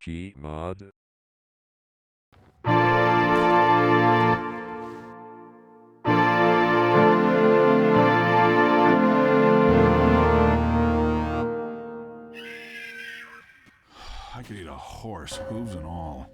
Gmod. I could eat a horse, hooves and all.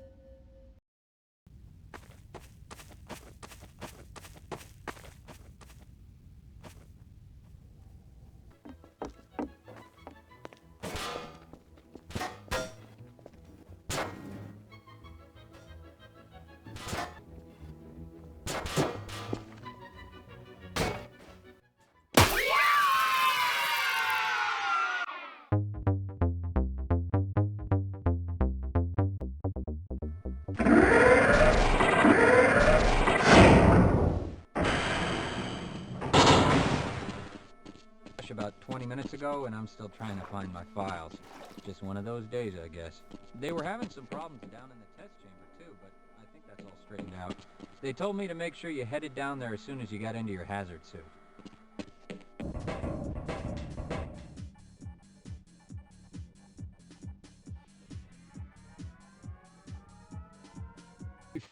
About 20 minutes ago, and I'm still trying to find my files. Just one of those days, I guess. They were having some problems down in the test chamber, too, but I think that's all straightened out. They told me to make sure you headed down there as soon as you got into your hazard suit.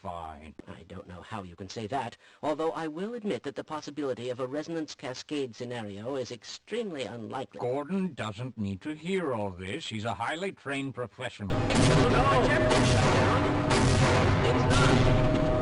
Fine. I don't know how you can say that, although I will admit that the possibility of a resonance cascade scenario is extremely unlikely. Gordon doesn't need to hear all this. He's a highly trained professional. Oh, no! It's not.